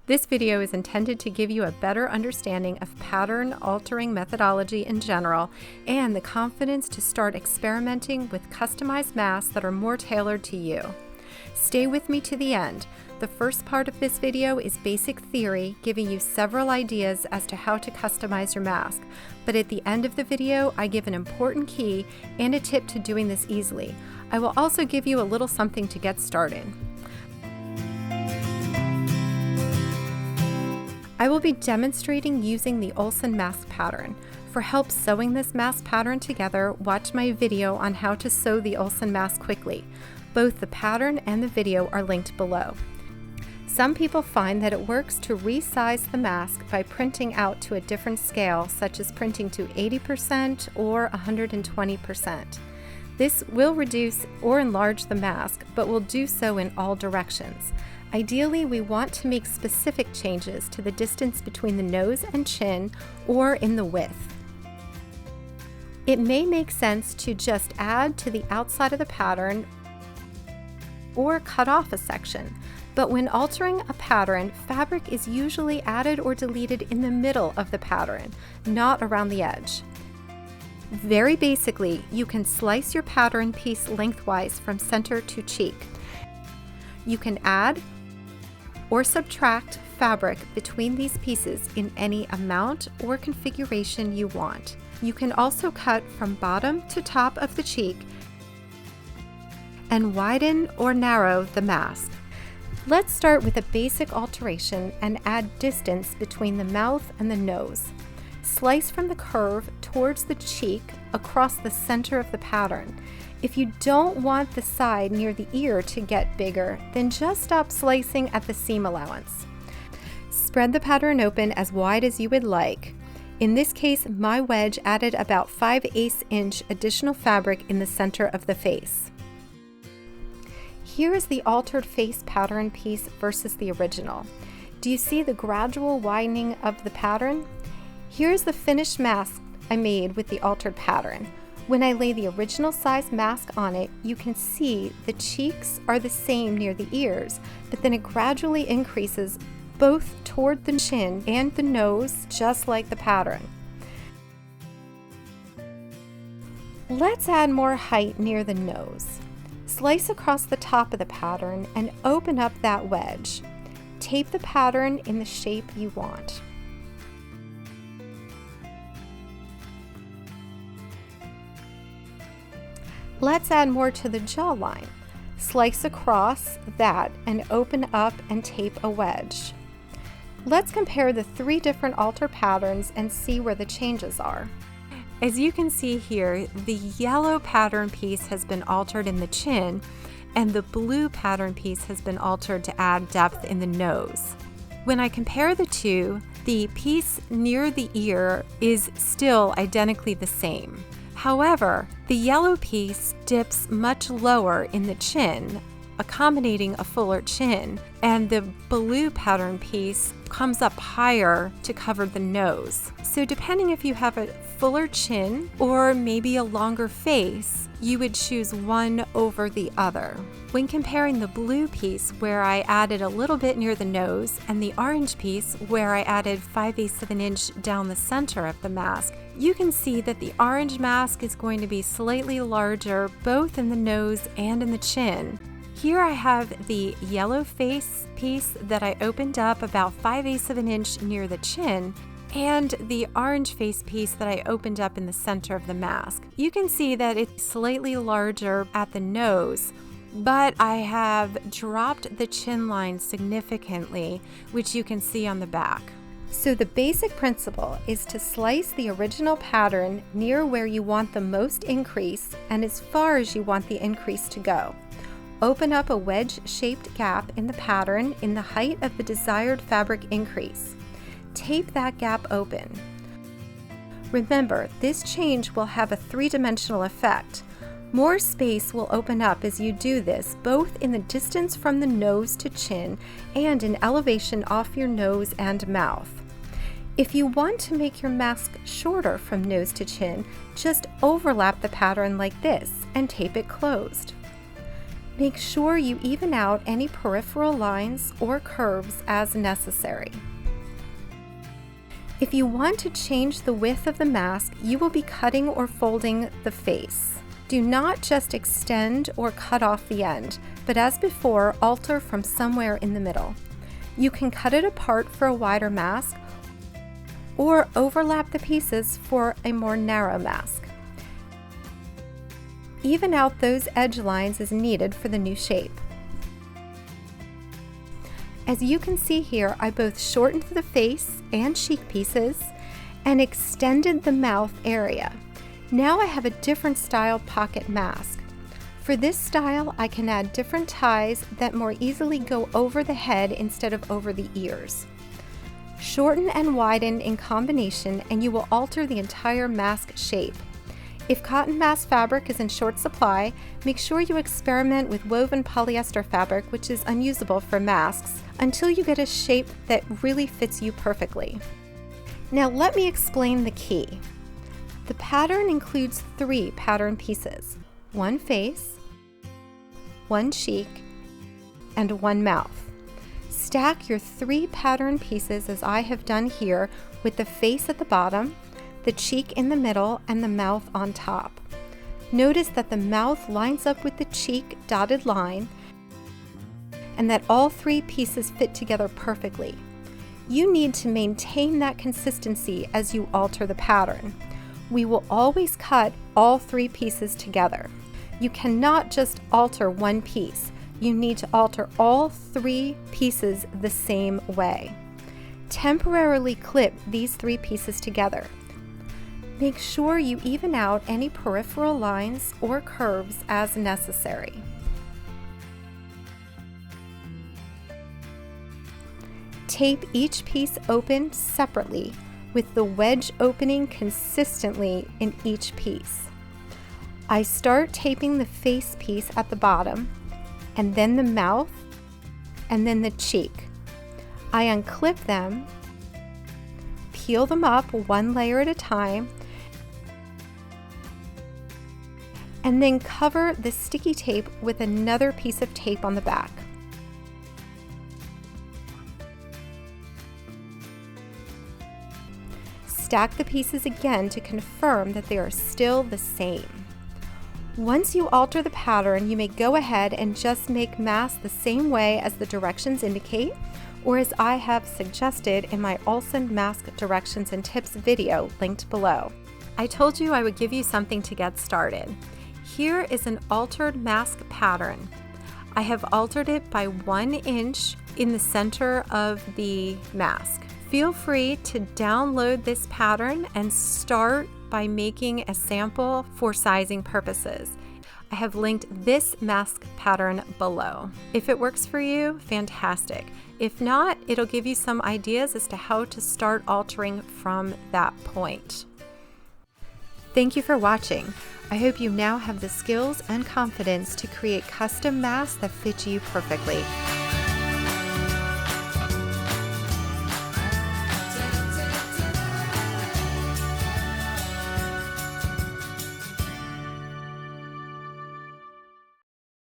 This video is intended to give you a better understanding of pattern altering methodology in general and the confidence to start experimenting with customized masks that are more tailored to you. Stay with me to the end. The first part of this video is basic theory, giving you several ideas as to how to customize your mask. But at the end of the video, I give an important key and a tip to doing this easily. I will also give you a little something to get started. I will be demonstrating using the Olson mask pattern. For help sewing this mask pattern together, watch my video on how to sew the Olson mask quickly. Both the pattern and the video are linked below. Some people find that it works to resize the mask by printing out to a different scale, such as printing to 80% or 120%. This will reduce or enlarge the mask, but will do so in all directions. Ideally, we want to make specific changes to the distance between the nose and chin or in the width. It may make sense to just add to the outside of the pattern or cut off a section, but when altering a pattern, fabric is usually added or deleted in the middle of the pattern, not around the edge. Very basically, you can slice your pattern piece lengthwise from center to cheek. You can add or subtract fabric between these pieces in any amount or configuration you want. You can also cut from bottom to top of the cheek and widen or narrow the mask. Let's start with a basic alteration and add distance between the mouth and the nose. Slice from the curve towards the cheek across the center of the pattern. If you don't want the side near the ear to get bigger, then just stop slicing at the seam allowance. Spread the pattern open as wide as you would like. In this case, my wedge added about 5/8 inch additional fabric in the center of the face. Here is the altered face pattern piece versus the original. Do you see the gradual widening of the pattern? Here's the finished mask I made with the altered pattern. When I lay the original size mask on it, you can see the cheeks are the same near the ears, but then it gradually increases both toward the chin and the nose, just like the pattern. Let's add more height near the nose. Slice across the top of the pattern and open up that wedge. Tape the pattern in the shape you want. Let's add more to the jawline. Slice across that and open up and tape a wedge. Let's compare the 3 different altered patterns and see where the changes are. As you can see here, the yellow pattern piece has been altered in the chin, and the blue pattern piece has been altered to add depth in the nose. When I compare the two, the piece near the ear is still identically the same. However, the yellow piece dips much lower in the chin, accommodating a fuller chin, and the blue pattern piece comes up higher to cover the nose. So depending if you have a fuller chin or maybe a longer face, you would choose one over the other. When comparing the blue piece, where I added a little bit near the nose, and the orange piece, where I added 5/8 of an inch down the center of the mask, you can see that the orange mask is going to be slightly larger both in the nose and in the chin. Here I have the yellow face piece that I opened up about 5/8 of an inch near the chin, and the orange face piece that I opened up in the center of the mask. You can see that it's slightly larger at the nose, but I have dropped the chin line significantly, which you can see on the back. So the basic principle is to slice the original pattern near where you want the most increase and as far as you want the increase to go. Open up a wedge-shaped gap in the pattern in the height of the desired fabric increase. Tape that gap open. Remember, this change will have a 3-dimensional effect. More space will open up as you do this, both in the distance from the nose to chin and in elevation off your nose and mouth. If you want to make your mask shorter from nose to chin, just overlap the pattern like this and tape it closed. Make sure you even out any peripheral lines or curves as necessary. If you want to change the width of the mask, you will be cutting or folding the face. Do not just extend or cut off the end, but as before, alter from somewhere in the middle. You can cut it apart for a wider mask or overlap the pieces for a more narrow mask. Even out those edge lines as needed for the new shape. As you can see here, I both shortened the face and cheek pieces and extended the mouth area. Now I have a different style pocket mask. For this style, I can add different ties that more easily go over the head instead of over the ears. Shorten and widen in combination and you will alter the entire mask shape. If cotton mask fabric is in short supply, make sure you experiment with woven polyester fabric, which is unusable for masks, until you get a shape that really fits you perfectly. Now let me explain the key. The pattern includes 3 pattern pieces, 1 face, 1 cheek, and 1 mouth. Stack your 3 pattern pieces as I have done here, with the face at the bottom, the cheek in the middle, and the mouth on top. Notice that the mouth lines up with the cheek dotted line and that all 3 pieces fit together perfectly. You need to maintain that consistency as you alter the pattern. We will always cut all 3 pieces together. You cannot just alter 1 piece. You need to alter all 3 pieces the same way. Temporarily clip these 3 pieces together. Make sure you even out any peripheral lines or curves as necessary. Tape each piece open separately, with the wedge opening consistently in each piece. I start taping the face piece at the bottom, and then the mouth, and then the cheek. I unclip them, peel them up 1 layer at a time, and then cover the sticky tape with another piece of tape on the back. Stack the pieces again to confirm that they are still the same. Once you alter the pattern, you may go ahead and just make masks the same way as the directions indicate, or as I have suggested in my Olson mask directions and tips video linked below. I told you I would give you something to get started. Here is an altered mask pattern. I have altered it by 1 inch in the center of the mask. Feel free to download this pattern and start by making a sample for sizing purposes. I have linked this mask pattern below. If it works for you, fantastic. If not, it'll give you some ideas as to how to start altering from that point. Thank you for watching. I hope you now have the skills and confidence to create custom masks that fit you perfectly.